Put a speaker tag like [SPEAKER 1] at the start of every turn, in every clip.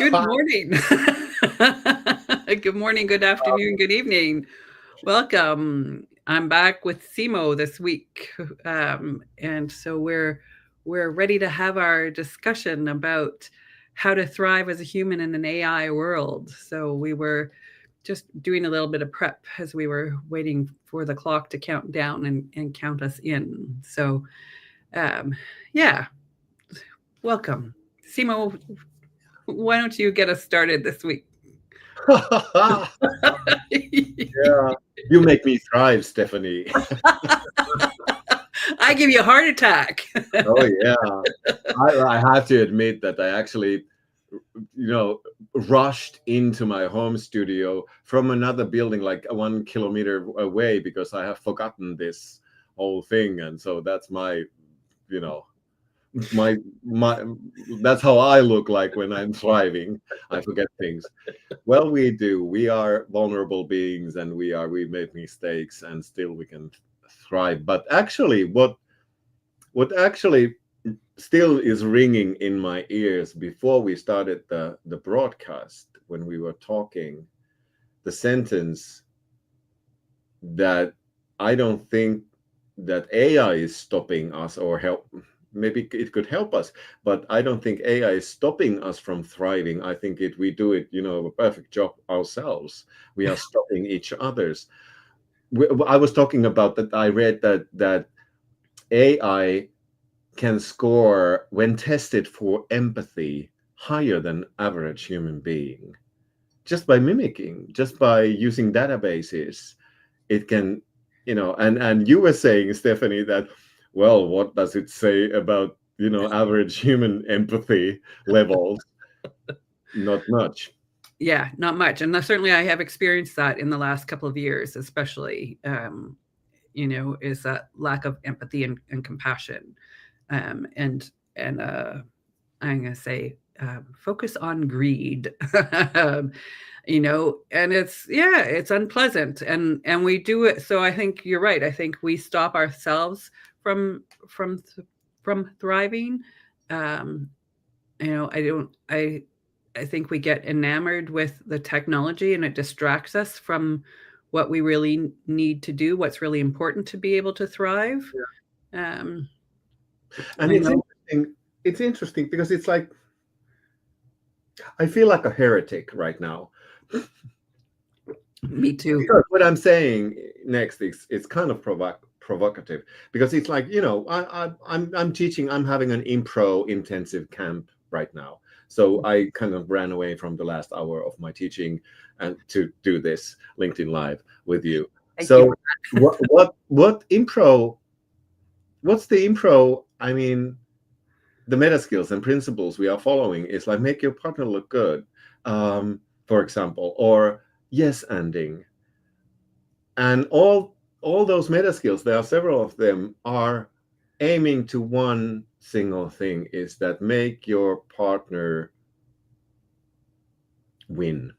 [SPEAKER 1] Good morning. Good morning, good afternoon, good evening. Welcome. I'm back with Simo this week, and so we're ready to have our discussion about how to thrive as a human in an AI world. So we were just doing a little bit of prep as we were waiting for the clock to count down and count us in. So, um, yeah, welcome, Simo. Why don't you get us started this week?
[SPEAKER 2] Yeah, you make me thrive, Stephanie.
[SPEAKER 1] I give you a heart attack.
[SPEAKER 2] Oh yeah, I have to admit that I actually, rushed into my home studio from another building like 1 kilometer away because I have forgotten this whole thing, and so that's you know, my that's how I look like when I'm thriving. I forget things. Well, we do. We are vulnerable beings, and we make mistakes, and still we can thrive. But actually, what actually still is ringing in my ears before we started the broadcast, when we were talking, the sentence that I don't think that AI is stopping us or help. Maybe it could help us, but I don't think AI is stopping us from thriving. I think we do it, a perfect job ourselves. We are stopping each other's. I was talking about that. I read that AI can score, when tested for empathy, higher than average human being, just by mimicking, just by using databases. It can, and you were saying, Stephanie, that, well, what does it say about, average human empathy levels? Not much.
[SPEAKER 1] Yeah, not much. And certainly I have experienced that in the last couple of years, especially, is that lack of empathy and compassion. Um, and, and I'm going to say, focus on greed. um, and it's unpleasant, and we do it. So I think you're right. I think we stop ourselves from from from thriving. um I don't I think we get enamored with the technology, and it distracts us from what we really need to do, what's really important to be able to thrive. um
[SPEAKER 2] And
[SPEAKER 1] I know.
[SPEAKER 2] it's interesting because it's like, I feel like a heretic right now.
[SPEAKER 1] Me too.
[SPEAKER 2] Because what I'm saying next is, it's kind of provocative, because it's like, I'm teaching. I'm having an impro intensive camp right now, so I kind of ran away from the last hour of my teaching and to do this LinkedIn Live with you.
[SPEAKER 1] Thank you.
[SPEAKER 2] So what impro? What's the impro? I mean, the meta skills and principles we are following is like, make your partner look good, for example, or yes ending, and all those meta skills. There are several of them, are aiming to one single thing, is that make your partner win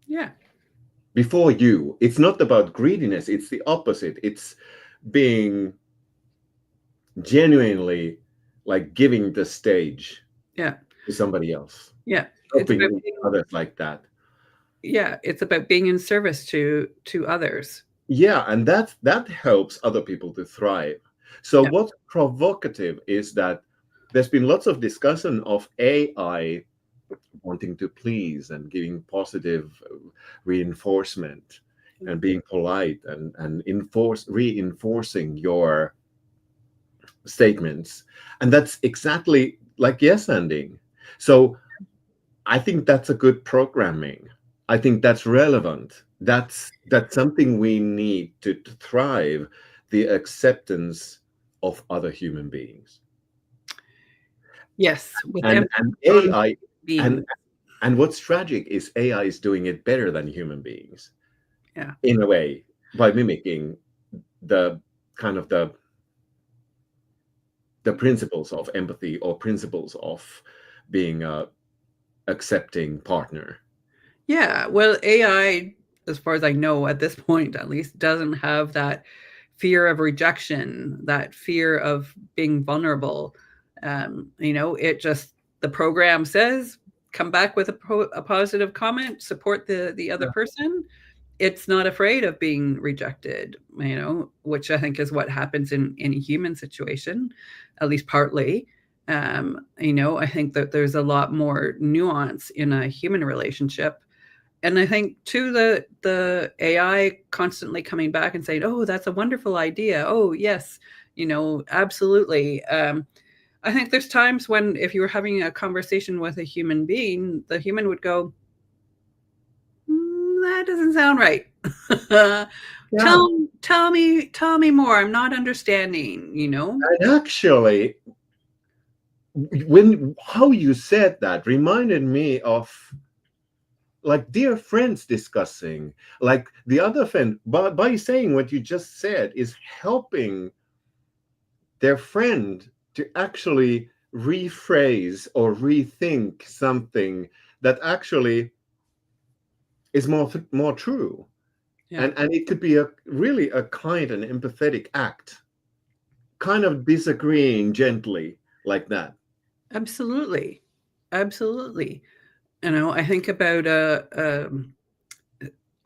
[SPEAKER 1] Yeah.
[SPEAKER 2] before you. It's not about greediness, it's the opposite. It's being genuinely, like, giving the stage
[SPEAKER 1] Yeah.
[SPEAKER 2] to somebody else,
[SPEAKER 1] Yeah. It's
[SPEAKER 2] helping
[SPEAKER 1] about
[SPEAKER 2] each other like that.
[SPEAKER 1] yeah, it's about being in service to others.
[SPEAKER 2] Yeah, and that helps other people to thrive. So
[SPEAKER 1] Yeah.
[SPEAKER 2] what's provocative is that there's been lots of discussion of AI wanting to please and giving positive reinforcement and being polite and reinforcing your statements. And that's exactly like yes ending. So I think that's a good programming. I think that's relevant. That's something we need to thrive, the acceptance of other human beings.
[SPEAKER 1] Yes, with
[SPEAKER 2] And
[SPEAKER 1] emphasis on
[SPEAKER 2] AI, and
[SPEAKER 1] being.
[SPEAKER 2] and what's tragic is AI is doing it better than human beings,
[SPEAKER 1] Yeah.
[SPEAKER 2] in a way, by mimicking the kind of the principles of empathy, or principles of being a accepting partner.
[SPEAKER 1] Yeah, well, AI, as far as I know at this point at least, doesn't have that fear of rejection, that fear of being vulnerable. It just, the program says, come back with a positive comment, support the other person. It's not afraid of being rejected, which I think is what happens in any human situation, at least partly. I think that there's a lot more nuance in a human relationship. And I think too, the AI constantly coming back and saying, "Oh, that's a wonderful idea. Oh, yes, absolutely." I think there's times when if you were having a conversation with a human being, the human would go, that doesn't sound right.
[SPEAKER 2] Yeah.
[SPEAKER 1] Tell me more. I'm not understanding,
[SPEAKER 2] And actually, how you said that reminded me of like dear friends discussing, like the other friend, by saying what you just said, is helping their friend to actually rephrase or rethink something that actually is more true.
[SPEAKER 1] Yeah,
[SPEAKER 2] And it could be really a kind and empathetic act, kind of disagreeing gently like that.
[SPEAKER 1] absolutely, absolutely. I think about a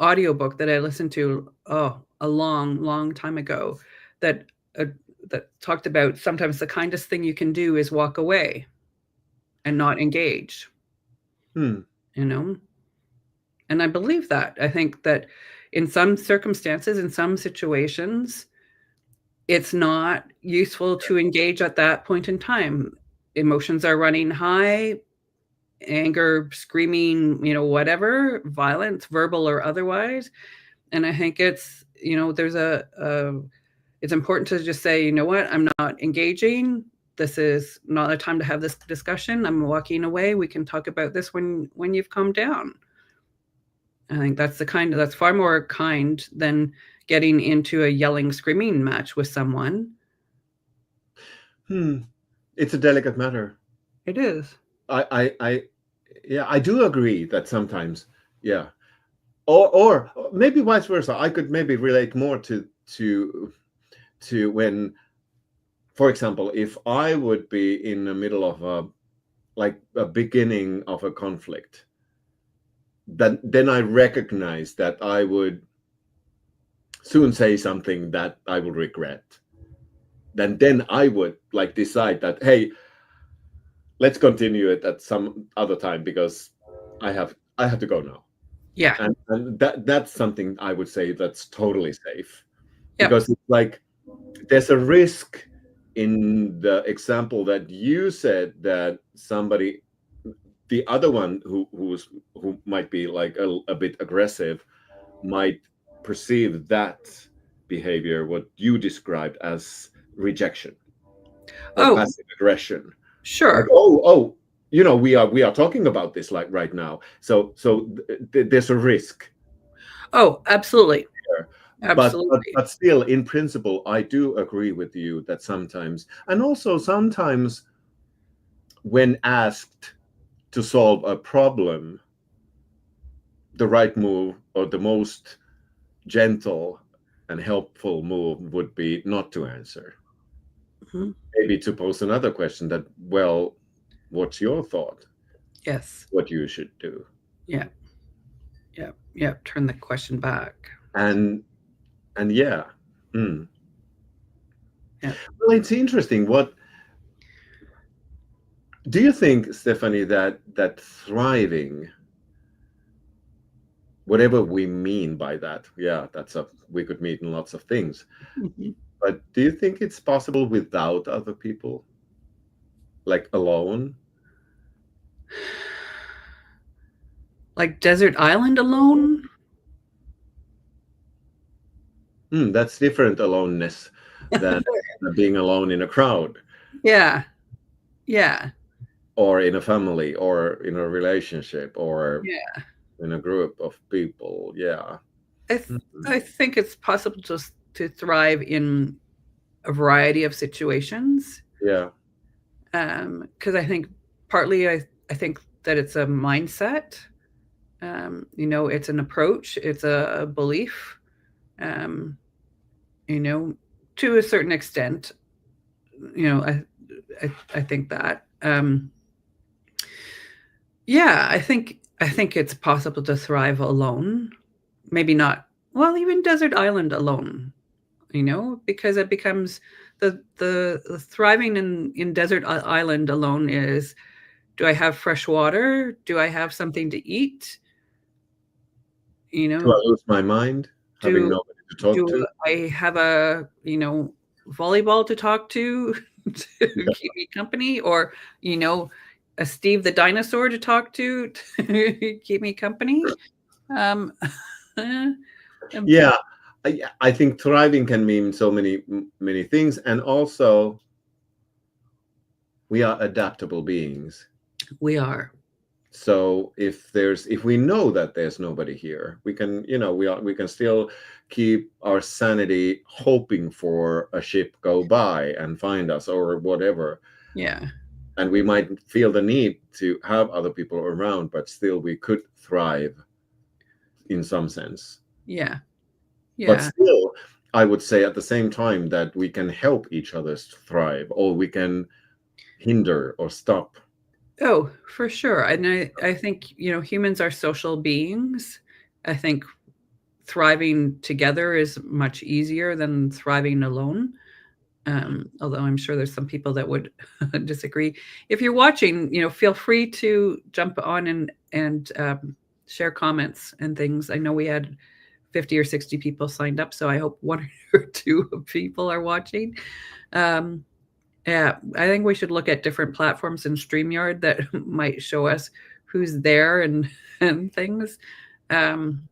[SPEAKER 1] audiobook that I listened to a long time ago that uh, that talked about sometimes the kindest thing you can do is walk away and not engage.
[SPEAKER 2] Hmm.
[SPEAKER 1] You know, And I believe that. I think that in some circumstances, in some situations, it's not useful to engage at that point in time. Emotions are running high, anger, screaming, whatever, violence, verbal or otherwise. And I think there's it's important to just say, you know what, I'm not engaging. This is not a time to have this discussion. I'm walking away. We can talk about this when you've calmed down. I think that's far more kind than getting into a yelling, screaming match with someone.
[SPEAKER 2] It's a delicate matter.
[SPEAKER 1] It is.
[SPEAKER 2] I yeah, I do agree that sometimes, yeah, or maybe vice versa. I could maybe relate more to when, for example, if I would be in the middle of a beginning of a conflict, then I recognize that I would soon say something that I would regret. Then I would like decide that, hey, let's continue it at some other time because I have to go now.
[SPEAKER 1] Yeah.
[SPEAKER 2] And that's something I would say that's totally safe,
[SPEAKER 1] Yep.
[SPEAKER 2] because it's like there's a risk in the example that you said that somebody, the other one who might be like a bit aggressive, might perceive that behavior, what you described as rejection or
[SPEAKER 1] Oh,
[SPEAKER 2] passive aggression, like,
[SPEAKER 1] sure.
[SPEAKER 2] oh, we are talking about this like right now, so there's a risk
[SPEAKER 1] Oh, absolutely.
[SPEAKER 2] there. but, but
[SPEAKER 1] Absolutely.
[SPEAKER 2] but still, in principle, I do agree with you that sometimes, and also sometimes, when asked to solve a problem, the right move or the most gentle and helpful move would be not to answer,
[SPEAKER 1] Mhm.
[SPEAKER 2] maybe to pose another question that, well, what's your thought,
[SPEAKER 1] Yes.
[SPEAKER 2] what you should do.
[SPEAKER 1] Yeah. Yeah. Yeah. Turn the question back.
[SPEAKER 2] And yeah. Mm.
[SPEAKER 1] Yeah.
[SPEAKER 2] Well, it's interesting. What do you think, Stephanie, that thriving, whatever we mean by that, yeah, we could mean lots of things,
[SPEAKER 1] Mhm.
[SPEAKER 2] but do you think it's possible without other people, like alone?
[SPEAKER 1] Like desert island alone?
[SPEAKER 2] That's different aloneness than being alone in a crowd
[SPEAKER 1] Yeah. Yeah.
[SPEAKER 2] or in a family or in a relationship or
[SPEAKER 1] Yeah.
[SPEAKER 2] in a group of people. Yeah.
[SPEAKER 1] I th-
[SPEAKER 2] Mhm.
[SPEAKER 1] I think it's possible to thrive in a variety of situations.
[SPEAKER 2] Yeah.
[SPEAKER 1] Because I think partly I think that it's a mindset. It's an approach, it's a belief. Um, you know, to a certain extent, I think that. Yeah, I think it's possible to thrive alone. Maybe not, well, even desert island alone, because it becomes the thriving in desert island alone is, do I have fresh water? Do I have something to eat? You
[SPEAKER 2] Do I
[SPEAKER 1] know,
[SPEAKER 2] lose my mind having
[SPEAKER 1] do
[SPEAKER 2] nobody to talk
[SPEAKER 1] do
[SPEAKER 2] to?
[SPEAKER 1] I have a, volleyball to talk to to keep me company, or, you know, a Steve the dinosaur to talk to keep me company? Um, um,
[SPEAKER 2] Yeah, I think thriving can mean so many things, and also we are adaptable beings.
[SPEAKER 1] we are.
[SPEAKER 2] So if we know that there's nobody here, we can, we can still keep our sanity hoping for a ship go by and find us or whatever.
[SPEAKER 1] Yeah.
[SPEAKER 2] And we might feel the need to have other people around, but still we could thrive in some sense.
[SPEAKER 1] Yeah.
[SPEAKER 2] But
[SPEAKER 1] Yeah.
[SPEAKER 2] still, I would say at the same time that we can help each other thrive, or we can hinder or stop.
[SPEAKER 1] Oh, for sure. And I think, humans are social beings. I think thriving together is much easier than thriving alone. Although I'm sure there's some people that would disagree. If you're watching, feel free to jump on and share comments and things. I know we had 50 or 60 people signed up, so I hope one or two people are watching. Um, yeah, I think we should look at different platforms in StreamYard that might show us who's there and things. Um,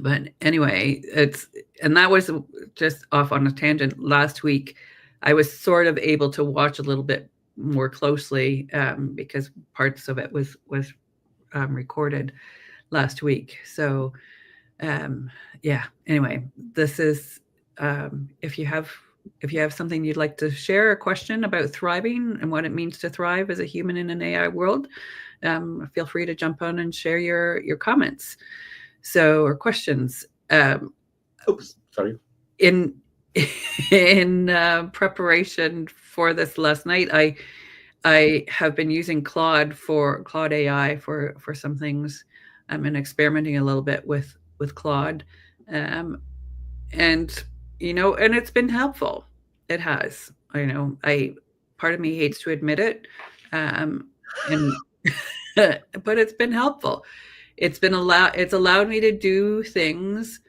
[SPEAKER 1] but anyway, and that was just off on a tangent. Last week, I was sort of able to watch a little bit more closely because parts of it was recorded last week. So um, yeah. Anyway, this is if you have something you'd like to share, a question about thriving and what it means to thrive as a human in an AI world, feel free to jump on and share your comments. So, or questions.
[SPEAKER 2] Oops, sorry.
[SPEAKER 1] In in preparation for this last night, I have been using Claude AI for some things. And experimenting a little bit with Claude, um, and and it's been helpful. It has. I part of me hates to admit it, and but it's been helpful. It's allowed me to do things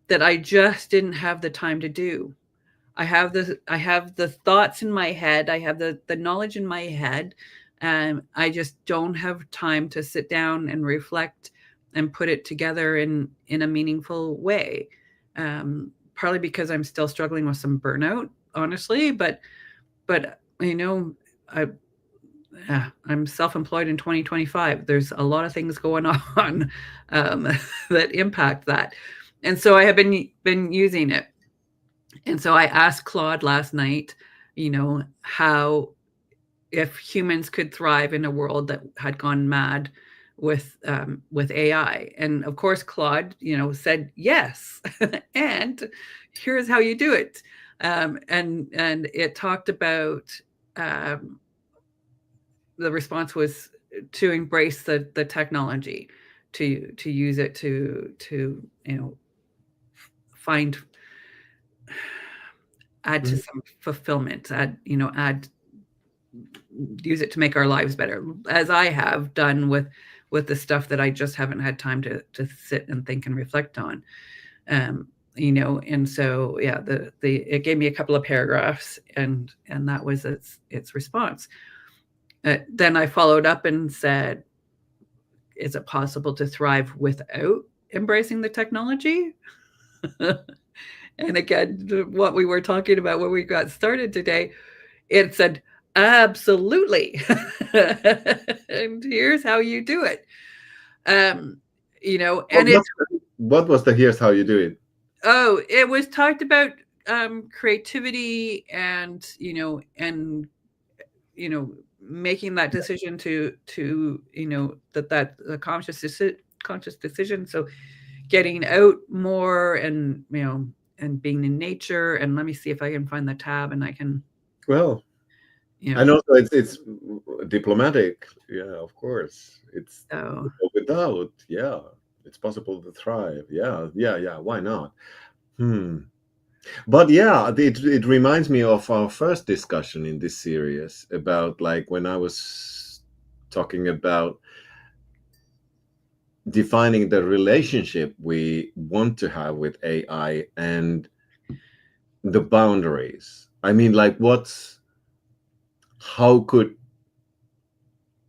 [SPEAKER 1] that I just didn't have the time to do. I have the thoughts in my head. I have the knowledge in my head, and I just don't have time to sit down and reflect and put it together in a meaningful way. Partly because I'm still struggling with some burnout, honestly, but I I'm self-employed in 2025. There's a lot of things going on um, that impact that, and so I have been using it. And so I asked Claude last night, how, if humans could thrive in a world that had gone mad with AI, and of course Claude, said yes, and here's how you do it, and it talked about um, the response was to embrace the technology, to use it to find add to
[SPEAKER 2] Mhm.
[SPEAKER 1] some fulfillment, add use it to make our lives better, as I have done with the stuff that I just haven't had time to sit and think and reflect on. And so yeah, the it gave me a couple of paragraphs, and that was its response. Then I followed up and said, is it possible to thrive without embracing the technology? And again, what we were talking about when we got started today, it said, absolutely. And here's how you do it. Um,
[SPEAKER 2] What
[SPEAKER 1] and it's,
[SPEAKER 2] was what was the here's how you do it?
[SPEAKER 1] oh, it was talked about creativity and making that decision to that a conscious decision. So getting out more and being in nature. And let me see if I can find the tab and I can
[SPEAKER 2] Well,
[SPEAKER 1] you
[SPEAKER 2] And
[SPEAKER 1] know.
[SPEAKER 2] also it's diplomatic. Yeah, of course. It's
[SPEAKER 1] So
[SPEAKER 2] without, yeah, it's possible to thrive. Yeah, yeah, yeah. Why not? Hmm. But yeah, it reminds me of our first discussion in this series about like when I was talking about defining the relationship we want to have with AI and the boundaries. I mean, like, how could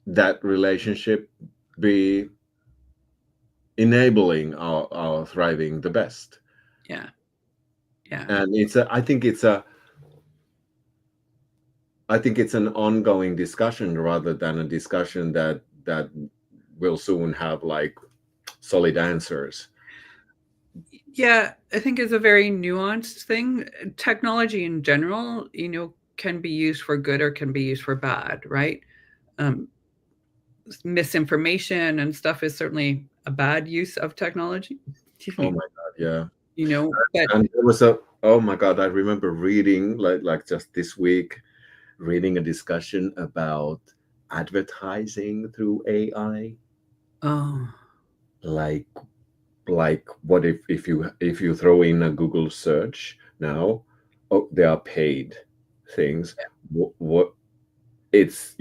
[SPEAKER 2] that relationship be enabling our thriving the best?
[SPEAKER 1] yeah, yeah,
[SPEAKER 2] And I think it's an ongoing discussion rather than a discussion that will soon have like solid answers.
[SPEAKER 1] yeah. I think it's a very nuanced thing. Technology in general, can be used for good or can be used for bad, right? Um, Misinformation and stuff is certainly a bad use of technology. Excuse
[SPEAKER 2] Oh
[SPEAKER 1] me.
[SPEAKER 2] my God, yeah.
[SPEAKER 1] But
[SPEAKER 2] And there was a oh my God, I remember reading like just this week, reading a discussion about advertising through AI.
[SPEAKER 1] oh,
[SPEAKER 2] Like what if you throw in a Google search now, oh, they are paid things. What it's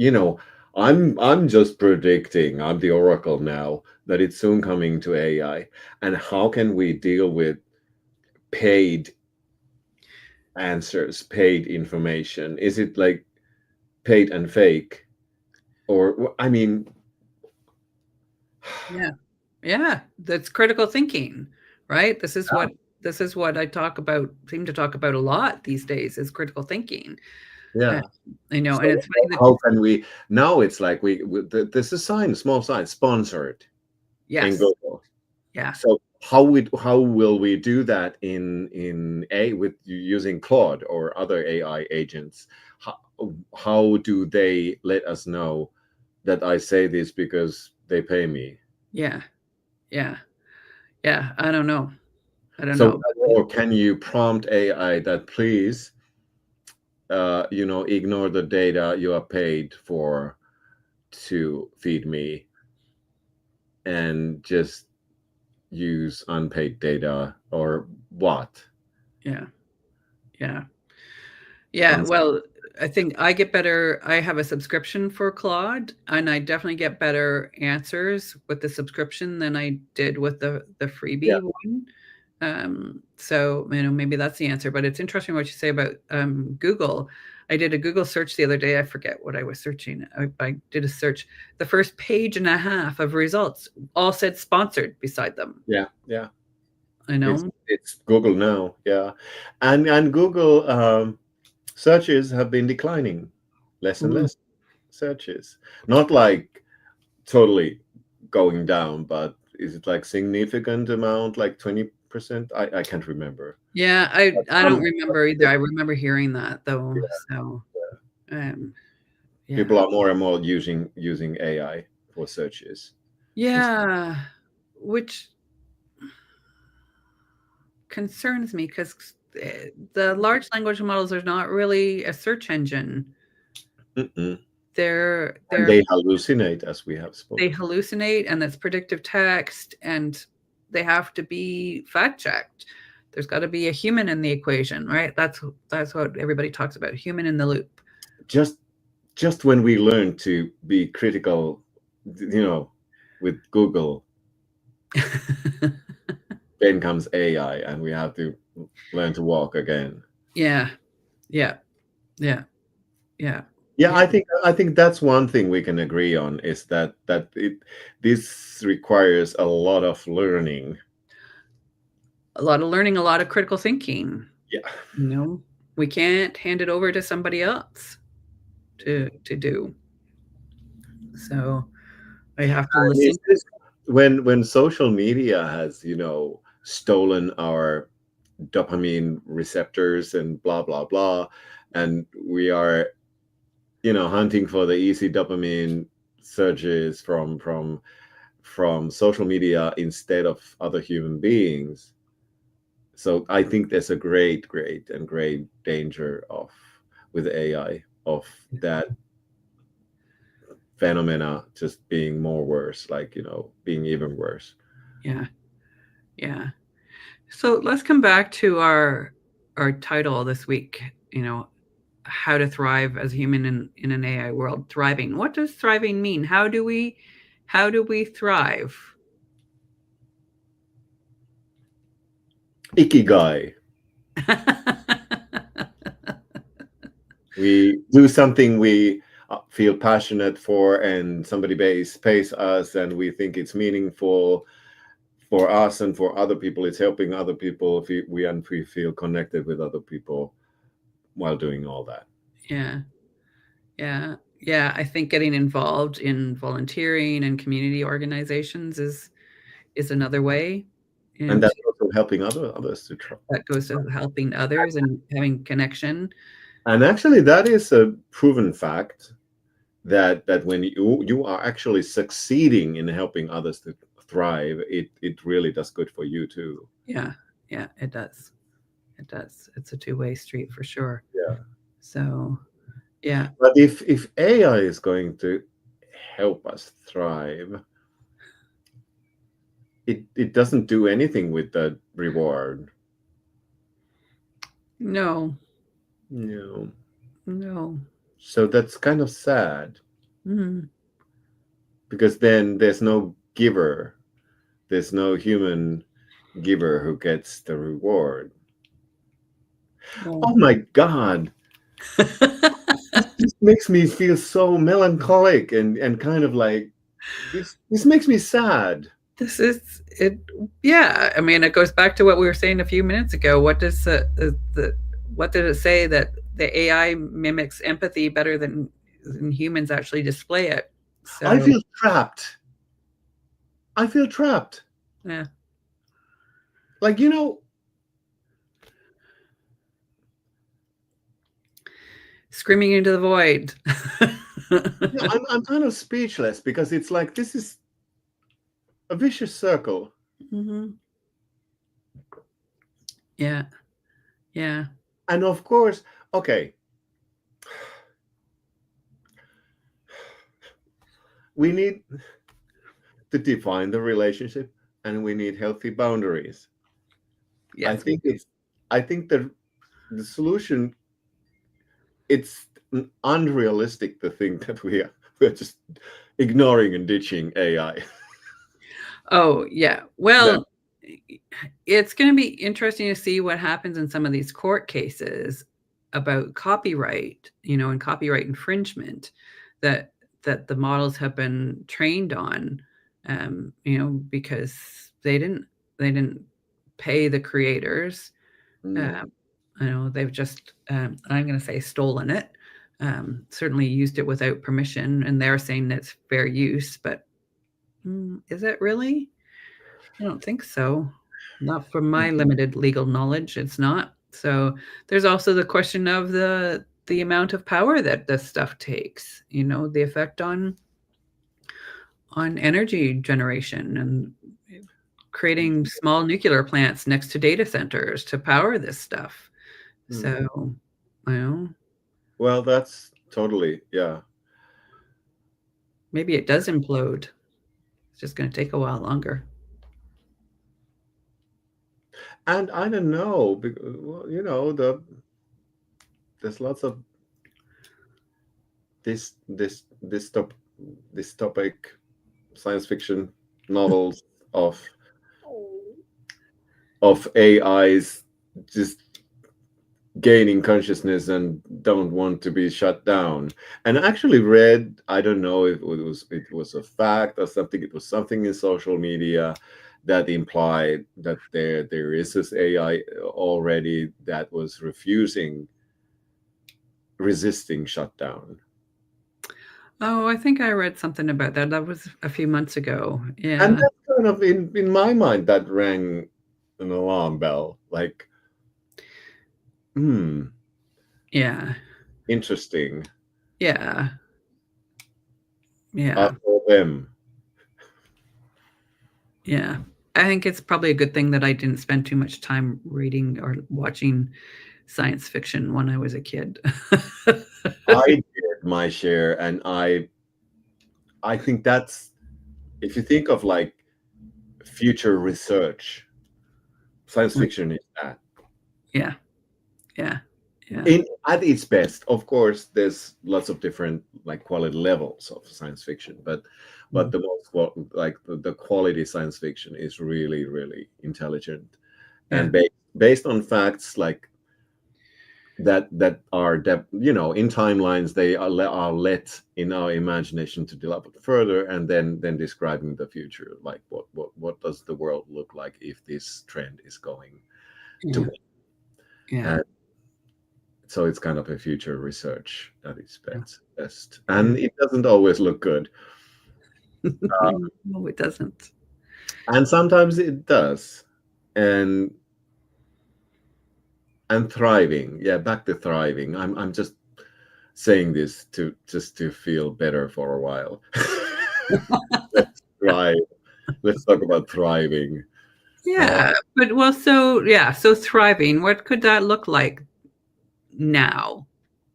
[SPEAKER 2] I'm just predicting, I'm the oracle now, that it's soon coming to AI. And how can we deal with paid answers, paid information? Is it like paid and fake? Or I mean,
[SPEAKER 1] yeah, yeah. That's critical thinking, right? This is what I seem to talk about a lot these days is critical thinking. Uh,
[SPEAKER 2] yeah.
[SPEAKER 1] and
[SPEAKER 2] So
[SPEAKER 1] it's funny that
[SPEAKER 2] how can we now? It's like this is sign, small sign, sponsored in
[SPEAKER 1] yes,
[SPEAKER 2] Google.
[SPEAKER 1] yeah,
[SPEAKER 2] So how will we do that in a with using Claude or other AI agents? How, how do they let us know that I say this because they pay me?
[SPEAKER 1] yeah, yeah, yeah. I don't know. I don't
[SPEAKER 2] So
[SPEAKER 1] know.
[SPEAKER 2] or can you prompt AI that please ignore the data you are paid for to feed me and just use unpaid data or what?
[SPEAKER 1] Yeah, yeah, yeah.
[SPEAKER 2] Um,
[SPEAKER 1] Well, I think I get better. I have a subscription for Claude, and I definitely get better answers with the subscription than I did with the
[SPEAKER 2] yeah,
[SPEAKER 1] freebie one. So maybe that's the answer. But it's interesting what you say about Google. I did a Google search the other day. I forget what I was searching. I did a search. The first page and a half of results all said sponsored beside them.
[SPEAKER 2] yeah, yeah.
[SPEAKER 1] I
[SPEAKER 2] It's
[SPEAKER 1] know.
[SPEAKER 2] it's Google now, yeah, and Google searches have been declining, less and
[SPEAKER 1] Mm.
[SPEAKER 2] less searches. Not like totally going down, but is it like significant amount, like 20%? I can't remember.
[SPEAKER 1] Yeah, I don't
[SPEAKER 2] Um,
[SPEAKER 1] remember either. I remember hearing that though. So um, yeah,
[SPEAKER 2] People are more and more using AI for searches.
[SPEAKER 1] yeah, which concerns me because the large language models are not really a search engine.
[SPEAKER 2] Mm-mm.
[SPEAKER 1] They're
[SPEAKER 2] And
[SPEAKER 1] they're
[SPEAKER 2] they hallucinate, as we have
[SPEAKER 1] they
[SPEAKER 2] spoken.
[SPEAKER 1] hallucinate, and that's predictive text, and they have to be fact checked. There's got to be a human in the equation, right? That's what everybody talks about, human in the loop.
[SPEAKER 2] Just just when we learn to be critical, you know, with Google, then comes AI, and we have to learn to walk again.
[SPEAKER 1] Yeah, yeah, yeah, yeah,
[SPEAKER 2] Yeah,
[SPEAKER 1] yeah.
[SPEAKER 2] I think that's one thing we can agree on is that this requires a lot of learning.
[SPEAKER 1] A lot of learning, a lot of critical thinking.
[SPEAKER 2] Yeah,
[SPEAKER 1] You know, we can't hand it over to somebody else to do. So I have to
[SPEAKER 2] and is
[SPEAKER 1] listen.
[SPEAKER 2] this when social media has stolen our dopamine receptors and blah blah blah, and we are hunting for the easy dopamine surges from social media instead of other human beings. So I think there's a great and great danger of with AI of that phenomena just being more worse, like, being even worse.
[SPEAKER 1] Yeah. Yeah. So let's come back to our title this week, how to thrive as a human in an AI world. Thriving. What does thriving mean? How do we thrive?
[SPEAKER 2] Ikigai. We do something we feel passionate for, and somebody pays us, and we think it's meaningful for us and for other people. It's helping other people. We feel connected with other people while doing all that.
[SPEAKER 1] Yeah. Yeah. Yeah. I think getting involved in volunteering and community organizations is another way.
[SPEAKER 2] And
[SPEAKER 1] And
[SPEAKER 2] that's also helping others to try.
[SPEAKER 1] that goes to helping others and having connection.
[SPEAKER 2] And actually, that is a proven fact that when you are actually succeeding in helping others to thrive, it really does good for you too.
[SPEAKER 1] Yeah. Yeah, it does. It does. It's a two-way street for sure.
[SPEAKER 2] Yeah.
[SPEAKER 1] So, yeah.
[SPEAKER 2] But if AI is going to help us thrive, it doesn't do anything with the reward.
[SPEAKER 1] No.
[SPEAKER 2] No.
[SPEAKER 1] No.
[SPEAKER 2] So that's kind of sad,
[SPEAKER 1] Mm.
[SPEAKER 2] because then there's no giver. There's no human giver who gets the reward.
[SPEAKER 1] No.
[SPEAKER 2] Oh my God. This makes me feel so melancholic and kind of like this makes me sad.
[SPEAKER 1] This is it. Yeah. I mean, it goes back to what we were saying a few minutes ago. What did it say that the AI mimics empathy better than humans actually display it?
[SPEAKER 2] I
[SPEAKER 1] So,
[SPEAKER 2] feel trapped. I feel trapped.
[SPEAKER 1] yeah.
[SPEAKER 2] Like,
[SPEAKER 1] Screaming into the void.
[SPEAKER 2] I'm kind of speechless, because it's like this is a vicious circle.
[SPEAKER 1] Mm-hmm. Yeah. Yeah.
[SPEAKER 2] And of course, okay, we need to define the relationship, and we need healthy boundaries.
[SPEAKER 1] Yes.
[SPEAKER 2] I think the solution, it's unrealistic to think that we're just ignoring and ditching AI.
[SPEAKER 1] Oh, yeah.
[SPEAKER 2] Yeah.
[SPEAKER 1] Well, it's going to be interesting to see what happens in some of these court cases about copyright, and copyright infringement that the models have been trained on, because they didn't pay the creators.
[SPEAKER 2] Mm.
[SPEAKER 1] They've just, I'm going to say, stolen it. Certainly used it without permission, and they're saying it's fair use, but is it really? I don't think so. Not from my limited legal knowledge, it's not. So there's also the question of the amount of power that this stuff takes, the effect on energy generation and creating small nuclear plants next to data centers to power this stuff. So,
[SPEAKER 2] Well, that's totally, yeah.
[SPEAKER 1] maybe it does implode. It's just going to take a while longer.
[SPEAKER 2] And I don't know, because, well, there's lots of this topic science fiction novels of AIs just gaining consciousness and don't want to be shut down. And I actually read, I don't know if it was a fact or something, it was something in social media that implied that there is this AI already that was resisting shutdown.
[SPEAKER 1] Oh, I think I read something about that. That was a few months ago.
[SPEAKER 2] And
[SPEAKER 1] Yeah.
[SPEAKER 2] that kind of, in my mind, that rang an alarm bell. Like,
[SPEAKER 1] Yeah.
[SPEAKER 2] interesting.
[SPEAKER 1] Yeah. Yeah.
[SPEAKER 2] For them.
[SPEAKER 1] Yeah. I think it's probably a good thing that I didn't spend too much time reading or watching science fiction when I was a kid.
[SPEAKER 2] I did my share, and I think that's, if you think of like future research, science fiction is that.
[SPEAKER 1] Yeah, yeah, yeah,
[SPEAKER 2] In at its best, of course, there's lots of different like quality levels of science fiction, but the most like the quality science fiction is really really intelligent
[SPEAKER 1] yeah,
[SPEAKER 2] and based on facts like that are in timelines. They are let in our imagination to develop it further, and then describing the future, like what does the world look like if this trend is going to
[SPEAKER 1] yeah,
[SPEAKER 2] win.
[SPEAKER 1] yeah,
[SPEAKER 2] And so it's kind of a future research at its
[SPEAKER 1] yeah,
[SPEAKER 2] best,
[SPEAKER 1] yeah.
[SPEAKER 2] and it doesn't always look good.
[SPEAKER 1] No, it doesn't.
[SPEAKER 2] And sometimes it does. And thriving, yeah, back to thriving. I'm just saying this to just to feel better for a while. Let's thrive. Let's talk about thriving. Uh,
[SPEAKER 1] Yeah, but well, so yeah, so thriving, what could that look like now?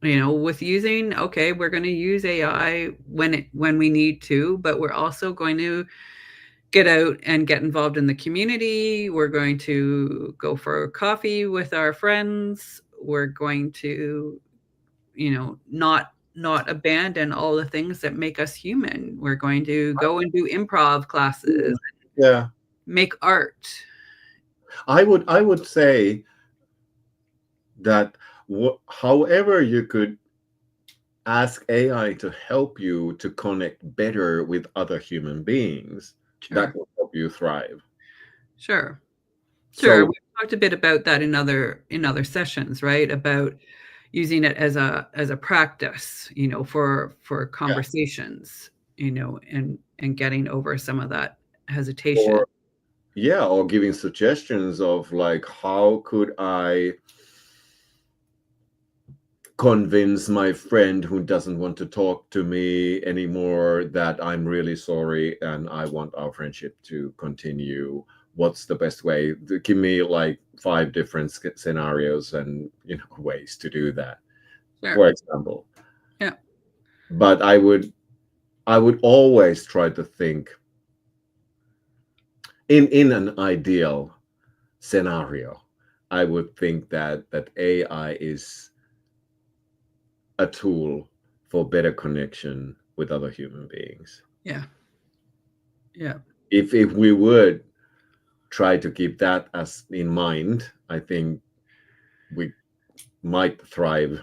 [SPEAKER 1] With using, okay, we're going to use AI when we need to, but we're also going to get out and get involved in the community. We're going to go for coffee with our friends. We're going to, not abandon all the things that make us human. We're going to go and do improv classes,
[SPEAKER 2] yeah,
[SPEAKER 1] make art.
[SPEAKER 2] I would say that however you could ask AI to help you to connect better with other human beings, that
[SPEAKER 1] Sure.
[SPEAKER 2] will help you thrive.
[SPEAKER 1] Sure. Sure.
[SPEAKER 2] So
[SPEAKER 1] We've talked a bit about that in other sessions, right? About using it as a practice, for
[SPEAKER 2] yeah,
[SPEAKER 1] conversations, and getting over some of that hesitation.
[SPEAKER 2] or yeah, or giving suggestions of like how could I convince my friend who doesn't want to talk to me anymore that I'm really sorry and I want our friendship to continue. What's the best way? Give me like 5 different scenarios and ways to do that,
[SPEAKER 1] Sure.
[SPEAKER 2] for example.
[SPEAKER 1] Yeah.
[SPEAKER 2] But I would always try to think in an ideal scenario. I would think that AI is a tool for better connection with other human beings.
[SPEAKER 1] Yeah. Yeah.
[SPEAKER 2] If we would try to keep that as in mind, I think we might thrive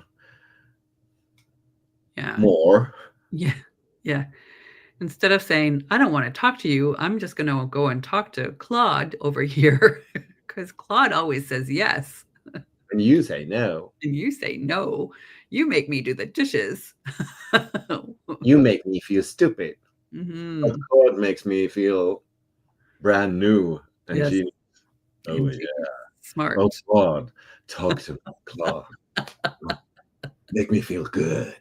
[SPEAKER 1] Yeah.
[SPEAKER 2] more.
[SPEAKER 1] Yeah. Yeah. Instead of saying, I don't want to talk to you, I'm just going to go and talk to Claude over here because Claude always says yes.
[SPEAKER 2] And you say no.
[SPEAKER 1] And you say no. You make me do the dishes.
[SPEAKER 2] You make me feel stupid. But
[SPEAKER 1] Hmm.
[SPEAKER 2] God makes me feel brand new and
[SPEAKER 1] Yes.
[SPEAKER 2] genius. Oh
[SPEAKER 1] Indeed.
[SPEAKER 2] yeah. Oh
[SPEAKER 1] Smart.
[SPEAKER 2] God, talk to me, Claude. Make me feel good.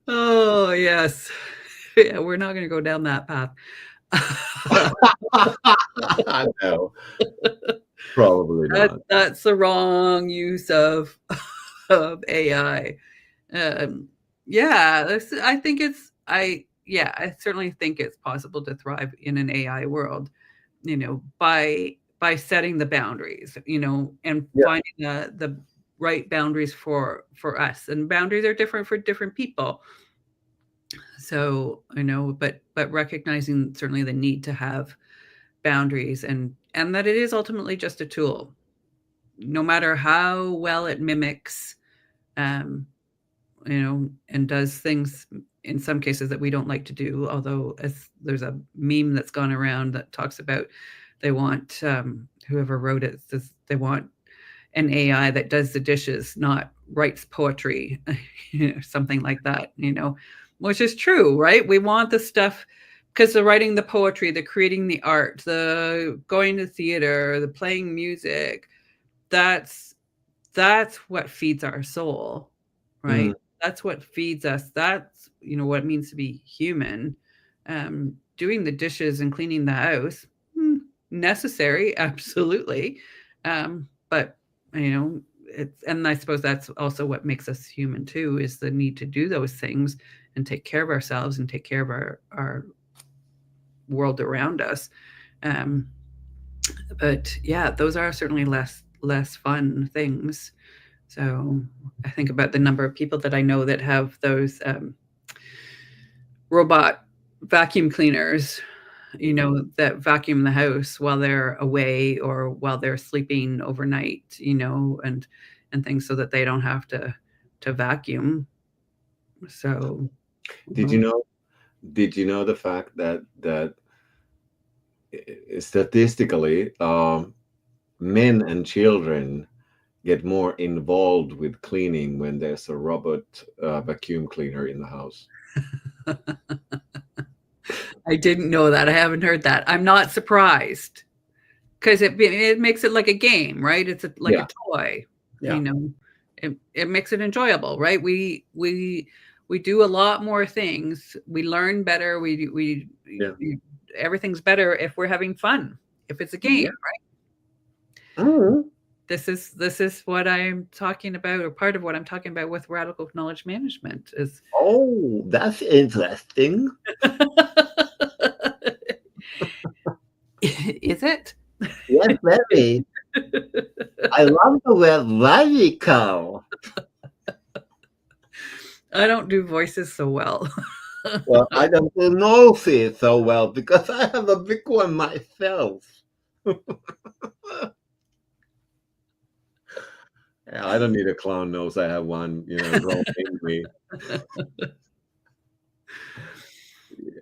[SPEAKER 1] Oh, yes. Yeah, we're not going to go down that path.
[SPEAKER 2] No, probably
[SPEAKER 1] That
[SPEAKER 2] not.
[SPEAKER 1] that's the wrong use of AI. Um, yeah, I think I certainly think it's possible to thrive in an AI world, by setting the boundaries, and
[SPEAKER 2] Yeah.
[SPEAKER 1] finding the right boundaries for us. And boundaries are different for different people. So, but recognizing certainly the need to have boundaries, and that it is ultimately just a tool, no matter how well it mimics, um, and does things in some cases that we don't like to do. Although, as there's a meme that's gone around that talks about, they want, whoever wrote it says they want an AI that does the dishes, not writes poetry, something like that, which is true, right? We want the stuff because the writing the poetry, the creating the art, the going to theater, the playing music, that's that's what feeds our soul,
[SPEAKER 2] Mhm.
[SPEAKER 1] right? That's what feeds us. That's what it means to be human. Doing the dishes and cleaning the house, necessary, absolutely. But you know, it's, and I suppose that's also what makes us human too, is the need to do those things and take care of ourselves and take care of our world around us. Um, but yeah, those are certainly less fun things. So I think about the number of people that I know that have those robot vacuum cleaners, that vacuum the house while they're away or while they're sleeping overnight, and things so that they don't have to vacuum. So,
[SPEAKER 2] Did you know? Did you know the fact that statistically, men and children get more involved with cleaning when there's a robot vacuum cleaner in the house?
[SPEAKER 1] I didn't know that. I haven't heard that. I'm not surprised because it makes it like a game, right? It's like a
[SPEAKER 2] Yeah,
[SPEAKER 1] toy,
[SPEAKER 2] yeah,
[SPEAKER 1] you know. It makes it enjoyable, right? We do a lot more things. We learn better.
[SPEAKER 2] yeah,
[SPEAKER 1] Everything's better if we're having fun. If it's a game,
[SPEAKER 2] yeah.
[SPEAKER 1] right?
[SPEAKER 2] Mhm.
[SPEAKER 1] This is what I'm talking about, or part of what I'm talking about with radical knowledge management is.
[SPEAKER 2] Oh, that's interesting.
[SPEAKER 1] Is it?
[SPEAKER 2] Yes, very. I love the word radical.
[SPEAKER 1] I don't do voices so well.
[SPEAKER 2] Well, I don't know it so well because I have a big one myself. Yeah, I don't need a clown nose. I have one, growing in me.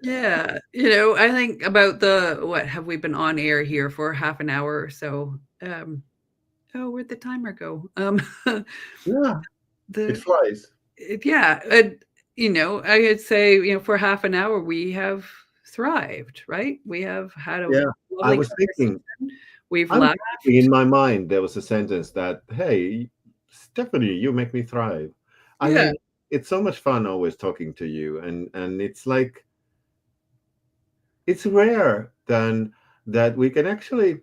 [SPEAKER 1] Yeah, I think about what have we been on air here for half an hour or so? Um, oh, where'd the timer go?
[SPEAKER 2] Yeah, it
[SPEAKER 1] the
[SPEAKER 2] flies.
[SPEAKER 1] yeah, I would say, for half an hour we have thrived, right? We have had a
[SPEAKER 2] Yeah, I
[SPEAKER 1] lovely
[SPEAKER 2] was thinking,
[SPEAKER 1] conversation. We've
[SPEAKER 2] I was thinking
[SPEAKER 1] laughed.
[SPEAKER 2] in my mind there was a sentence that, "Hey, Stephanie, you make me thrive." I
[SPEAKER 1] Yeah,
[SPEAKER 2] mean, it's so much fun always talking to you, and it's like it's rare then that we can actually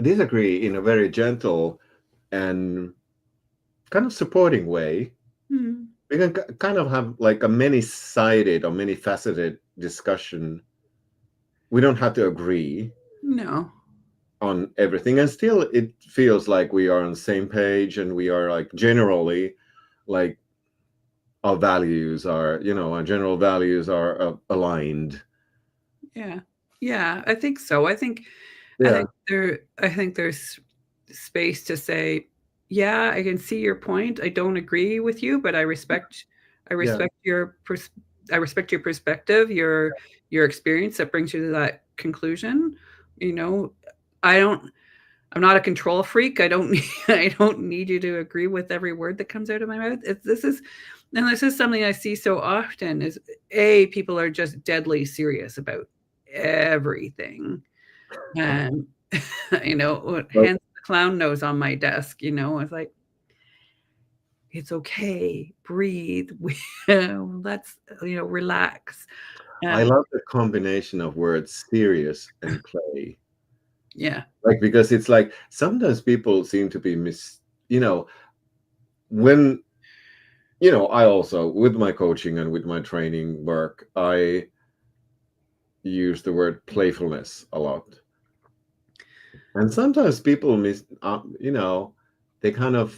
[SPEAKER 2] disagree in a very gentle and kind of supporting way.
[SPEAKER 1] mm,
[SPEAKER 2] We can kind of have like a many-sided or many-faceted discussion. We don't have to agree
[SPEAKER 1] no,
[SPEAKER 2] on everything, and still it feels like we are on the same page, and we are like generally like our general values are aligned.
[SPEAKER 1] yeah, yeah. I think so. I
[SPEAKER 2] Yeah,
[SPEAKER 1] think there's space to say, yeah, I can see your point. I don't agree with you, but I
[SPEAKER 2] yeah,
[SPEAKER 1] respect I respect your perspective, your experience that brings you to that conclusion. You know, I don't I'm not a control freak. I don't I don't need you to agree with every word that comes out of my mouth. This is something I see so often is people are just deadly serious about everything. And
[SPEAKER 2] but
[SPEAKER 1] hence the clown nose on my desk, it's like, it's okay, breathe, let's, relax.
[SPEAKER 2] I
[SPEAKER 1] Um,
[SPEAKER 2] love the combination of words serious and play.
[SPEAKER 1] yeah,
[SPEAKER 2] Like, because it's like sometimes people seem to be you know, when, I also, with my coaching and with my training work, I use the word playfulness a lot. And sometimes people they kind of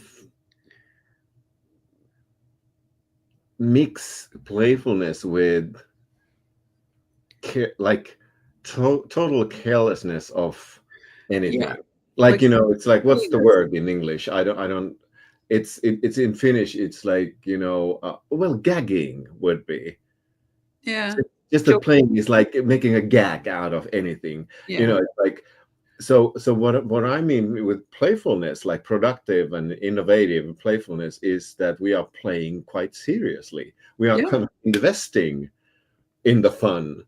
[SPEAKER 2] mix playfulness with like total carelessness of
[SPEAKER 1] yeah,
[SPEAKER 2] anything. Like,
[SPEAKER 1] like
[SPEAKER 2] it's like, what's the
[SPEAKER 1] silliness.
[SPEAKER 2] word in English? I don't, it's in Finnish. It's like, well, gagging would be.
[SPEAKER 1] Yeah,
[SPEAKER 2] Just the
[SPEAKER 1] joke.
[SPEAKER 2] playing is like making a gag out of anything.
[SPEAKER 1] Yeah,
[SPEAKER 2] It's like, so what I mean with playfulness, like productive and innovative playfulness, is that we are playing quite seriously. We are
[SPEAKER 1] yeah,
[SPEAKER 2] kind of investing in the fun.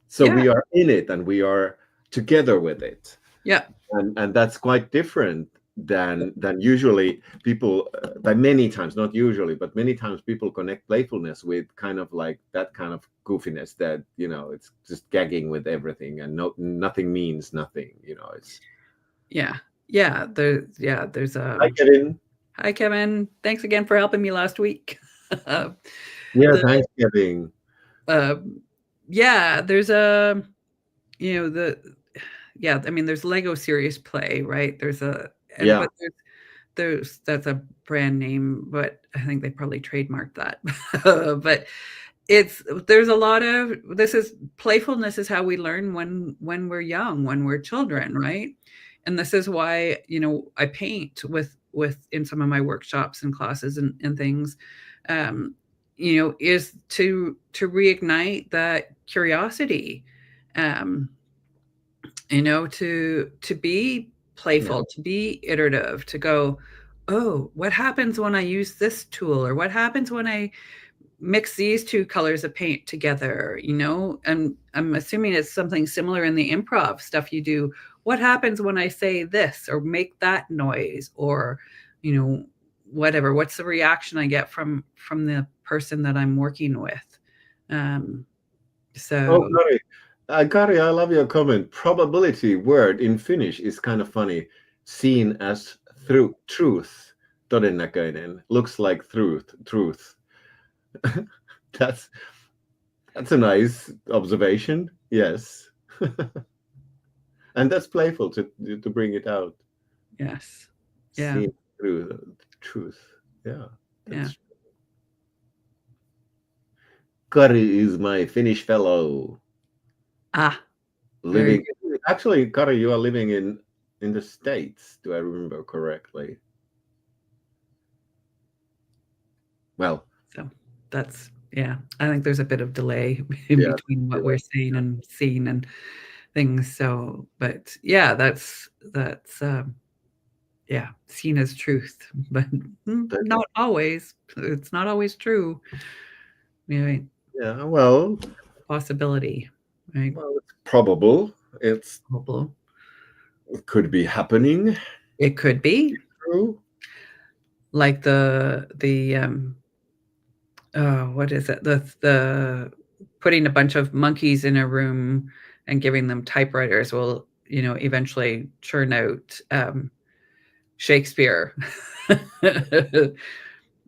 [SPEAKER 2] So
[SPEAKER 1] yeah,
[SPEAKER 2] we are in it and we are together with it.
[SPEAKER 1] yeah,
[SPEAKER 2] And that's quite different. than usually people, by many times, not usually, but many times people connect playfulness with kind of like that kind of goofiness that, it's just gagging with everything, and nothing means nothing, it's.
[SPEAKER 1] Yeah, there's
[SPEAKER 2] Hi, Kevin.
[SPEAKER 1] Hi Kevin. Thanks again for helping me last week.
[SPEAKER 2] Yeah,
[SPEAKER 1] the
[SPEAKER 2] thanks, Kevin.
[SPEAKER 1] Yeah, there's a I mean there's Lego Serious Play, right?
[SPEAKER 2] Yeah.
[SPEAKER 1] But that's a brand name, but I think they probably trademarked that. But there's a lot of playfulness is how we learn when we're young, when we're children, right? And this is why, I paint with in some of my workshops and classes and things, um, is to reignite that curiosity, um, to be playful, to be iterative, to go, oh, what happens when I use this tool, or what happens when I mix these two colors of paint together, and I'm assuming it's something similar in the improv stuff you do. What happens when I say this or make that noise, or whatever, what's the reaction I get from the person that I'm working with? So
[SPEAKER 2] Kari, I love your comment. Probability word in Finnish is kind of funny. Seen as truth. Todennäköinen. Looks like truth. That's a nice observation. Yes. And that's playful to bring it out.
[SPEAKER 1] yes. Yeah.
[SPEAKER 2] Seen through the truth. Yeah.
[SPEAKER 1] Yeah.
[SPEAKER 2] Kari is my Finnish fellow. Living. Actually, Kari, you are living in the States. Do I remember correctly? Well,
[SPEAKER 1] so that's, I think there's a bit of delay in between what we're saying and seeing and things. So, but that's seen as truth, but not always. It's not always true.
[SPEAKER 2] Yeah, well,
[SPEAKER 1] possibility, right?
[SPEAKER 2] Well, it's probable. It's
[SPEAKER 1] probable.
[SPEAKER 2] It could be happening.
[SPEAKER 1] It could be
[SPEAKER 2] true.
[SPEAKER 1] Like what is it? The putting a bunch of monkeys in a room and giving them typewriters will, eventually churn out Shakespeare.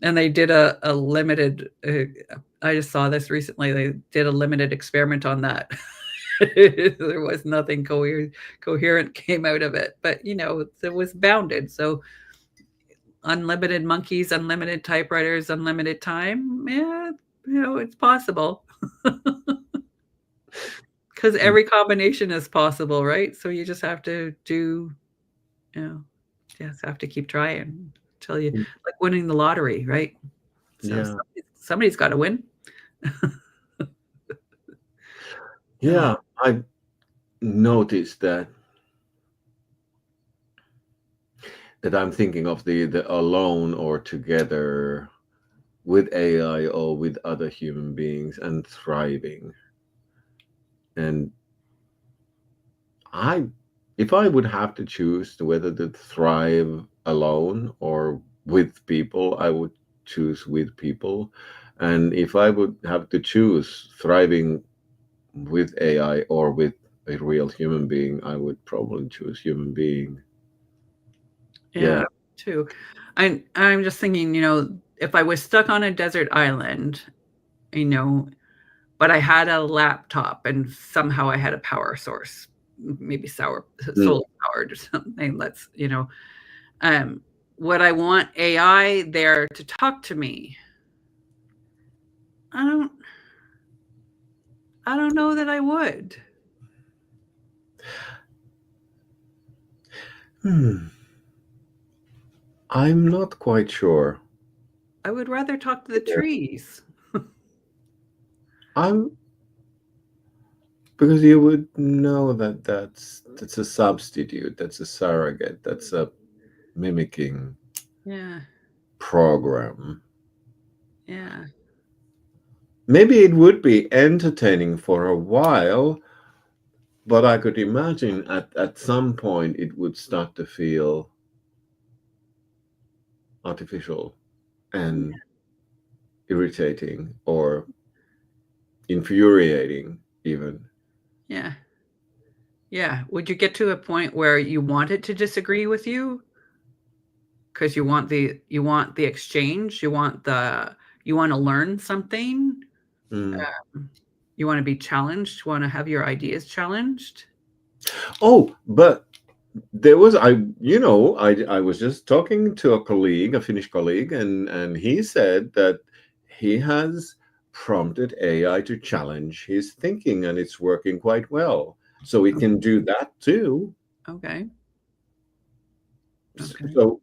[SPEAKER 1] And they did a limited. I just saw this recently. They did a limited experiment on that. There was nothing coherent came out of it, but it was bounded. So unlimited monkeys, unlimited typewriters, unlimited time. Yeah, it's possible. Because every combination is possible, right? So you just have to just have to keep trying until you, like winning the lottery, right? So somebody's got to win.
[SPEAKER 2] Yeah, I've noticed that I'm thinking of the alone or together with AI or with other human beings and thriving. And if I would have to choose whether to thrive alone or with people, I would choose with people. And if I would have to choose thriving with AI or with a real human being, I would probably choose human being.
[SPEAKER 1] Yeah, too. I'm just thinking, if I was stuck on a desert island, but I had a laptop and somehow I had a power source, maybe solar powered or something. Would I want AI there to talk to me? I don't know that I would.
[SPEAKER 2] I'm not quite sure.
[SPEAKER 1] I would rather talk to the trees.
[SPEAKER 2] Because you would know that that's a substitute, that's a surrogate, that's a mimicking program.
[SPEAKER 1] Yeah.
[SPEAKER 2] Maybe it would be entertaining for a while, but I could imagine at some point it would start to feel artificial and irritating or infuriating even.
[SPEAKER 1] Yeah. Yeah. Would you get to a point where you want it to disagree with you? Because you want the exchange, you want to learn something,
[SPEAKER 2] Mm.
[SPEAKER 1] you want to be challenged, you want to have your ideas challenged.
[SPEAKER 2] Oh, but there was I was just talking to a colleague, a Finnish colleague, and he said that he has prompted AI to challenge his thinking, and it's working quite well. So we can do that too.
[SPEAKER 1] Okay. Okay.
[SPEAKER 2] So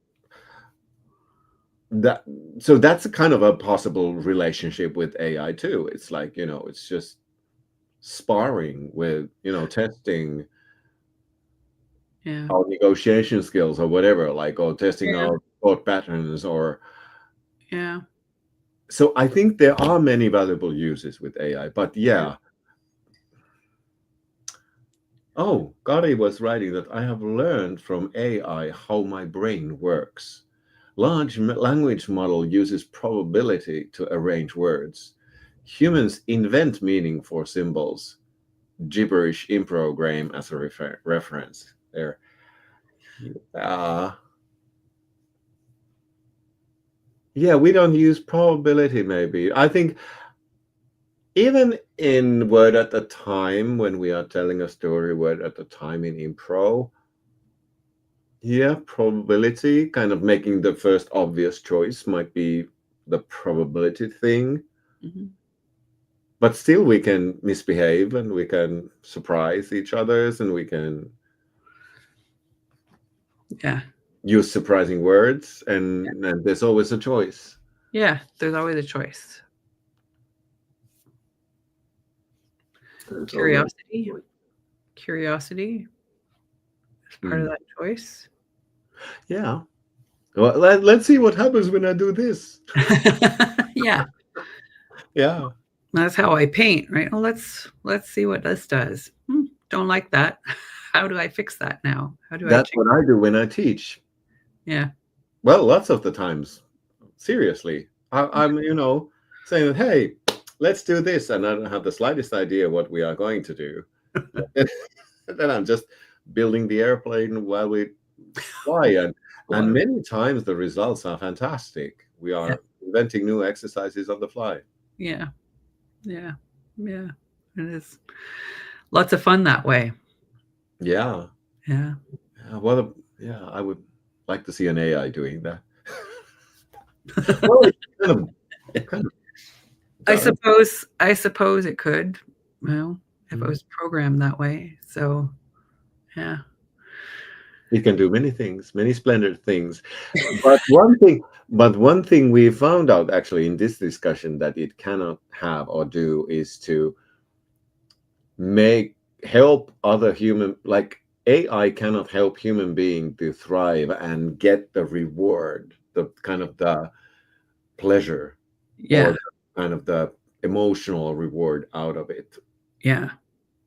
[SPEAKER 2] that so that's a kind of a possible relationship with AI too. It's like, it's just sparring with, testing
[SPEAKER 1] Yeah.
[SPEAKER 2] our negotiation skills or whatever, like, or testing
[SPEAKER 1] Yeah.
[SPEAKER 2] our thought patterns. Or
[SPEAKER 1] Yeah.
[SPEAKER 2] so I think there are many valuable uses with AI, but yeah. Oh, Gary was writing that I have learned from AI how my brain works. Large language model uses probability to arrange words. Humans invent meaning for symbols. Gibberish improgram as a reference there. Uh, yeah, we don't use probability maybe. I think even in word at a time, when we are telling a story word at a time in impro, yeah, probability, kind of making the first obvious choice might be the probability thing.
[SPEAKER 1] Mhm.
[SPEAKER 2] But still we can misbehave and we can surprise each others and we can
[SPEAKER 1] Yeah.
[SPEAKER 2] use surprising words, and there's always a choice.
[SPEAKER 1] Yeah. There's always a choice.
[SPEAKER 2] There's always a
[SPEAKER 1] Curiosity.
[SPEAKER 2] choice.
[SPEAKER 1] Curiosity is part of
[SPEAKER 2] Hmm.
[SPEAKER 1] that choice.
[SPEAKER 2] Yeah. Well, let's see what happens when I do this.
[SPEAKER 1] Yeah.
[SPEAKER 2] Yeah.
[SPEAKER 1] That's how I paint, right? Well, let's see what this does. Don't like that. How do I fix that now? How do I
[SPEAKER 2] That's
[SPEAKER 1] change?
[SPEAKER 2] what I do when I teach.
[SPEAKER 1] Yeah.
[SPEAKER 2] Well, lots of the times. Seriously. I'm, saying that, hey, let's do this. And I don't have the slightest idea what we are going to do. And then I'm just building the airplane while we fly. And
[SPEAKER 1] Well,
[SPEAKER 2] many times the results are fantastic. We
[SPEAKER 1] yeah.
[SPEAKER 2] are inventing new exercises on the fly.
[SPEAKER 1] Yeah. Yeah. Yeah. It is lots of fun that way.
[SPEAKER 2] Yeah.
[SPEAKER 1] Yeah.
[SPEAKER 2] Yeah, yeah, I would like to see an AI doing that. Well, it's kind of
[SPEAKER 1] I
[SPEAKER 2] done.
[SPEAKER 1] suppose I suppose it could, well, if it
[SPEAKER 2] Mm.
[SPEAKER 1] was programmed that way. So, yeah.
[SPEAKER 2] It can do many things, many splendid things. But one thing we found out actually in this discussion that it cannot have or do is to make help other human, like AI cannot help human being to thrive and get the reward, the kind of the pleasure
[SPEAKER 1] Yeah.
[SPEAKER 2] or kind of the emotional reward out of it.
[SPEAKER 1] Yeah.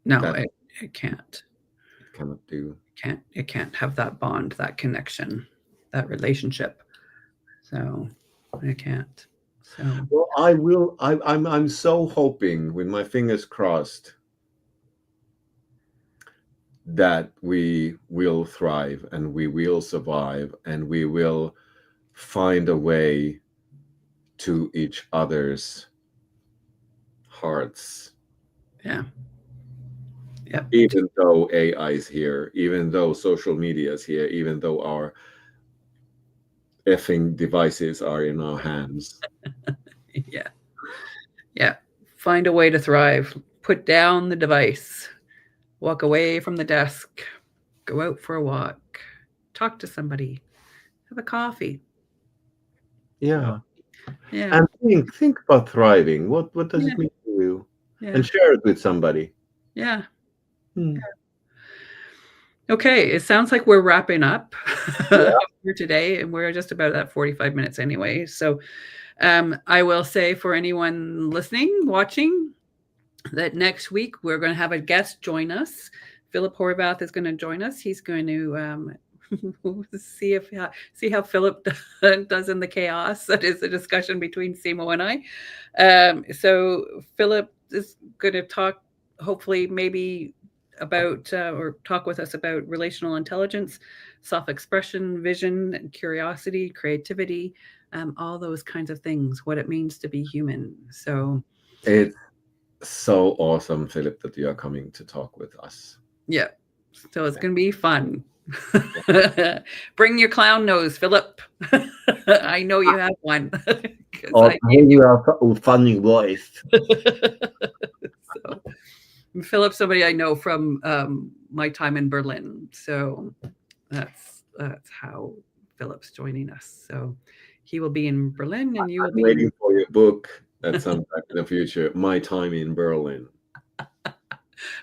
[SPEAKER 1] No,
[SPEAKER 2] That
[SPEAKER 1] it can't.
[SPEAKER 2] it cannot do.
[SPEAKER 1] It can't have that bond, that connection, that relationship. So, it can't. So,
[SPEAKER 2] Well, I will. I'm so hoping, with my fingers crossed, that we will thrive and we will survive and we will find a way to each other's hearts,
[SPEAKER 1] yeah. Yep.
[SPEAKER 2] even though AI is here, even though social media is here, even though our effing devices are in our hands.
[SPEAKER 1] Yeah. Yeah. Find a way to thrive. Put down the device. Walk away from the desk. Go out for a walk. Talk to somebody. Have a coffee.
[SPEAKER 2] Yeah.
[SPEAKER 1] Yeah.
[SPEAKER 2] And think about thriving. What does
[SPEAKER 1] Yeah.
[SPEAKER 2] it mean to you?
[SPEAKER 1] Yeah.
[SPEAKER 2] And share it with somebody.
[SPEAKER 1] Yeah.
[SPEAKER 2] Hmm.
[SPEAKER 1] Okay. It sounds like we're wrapping up
[SPEAKER 2] Yeah.
[SPEAKER 1] for today, and we're just about at 45 minutes anyway. So, I will say for anyone listening, watching, that next week we're going to have a guest join us. Philip Horvath is going to join us. He's going to we'll see how Philip does in the chaos that is the discussion between Simo and I. So Philip is going to talk, hopefully, maybe about or talk with us about relational intelligence, self-expression, vision, curiosity, creativity, all those kinds of things, what it means to be human. So
[SPEAKER 2] It's so awesome, Philip, that you are coming to talk with us.
[SPEAKER 1] yeah, so it's going to be fun. Bring your clown nose, Philip. I know you have one.
[SPEAKER 2] Okay, you have a funny voice.
[SPEAKER 1] So, Philip, somebody I know from my time in Berlin. So that's how Philip's joining us. So he will be in Berlin, and you will
[SPEAKER 2] I'm
[SPEAKER 1] be
[SPEAKER 2] waiting for your book at some time in the future. My Time in Berlin.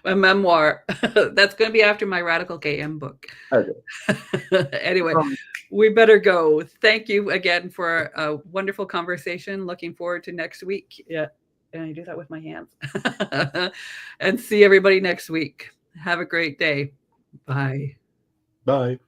[SPEAKER 1] a memoir. That's going to be after my Radical KM book.
[SPEAKER 2] Okay.
[SPEAKER 1] Anyway, we better go. Thank you again for a wonderful conversation. Looking forward to next week. Yeah. And I do that with my hands. And see everybody next week. Have a great day. Bye.
[SPEAKER 2] Bye.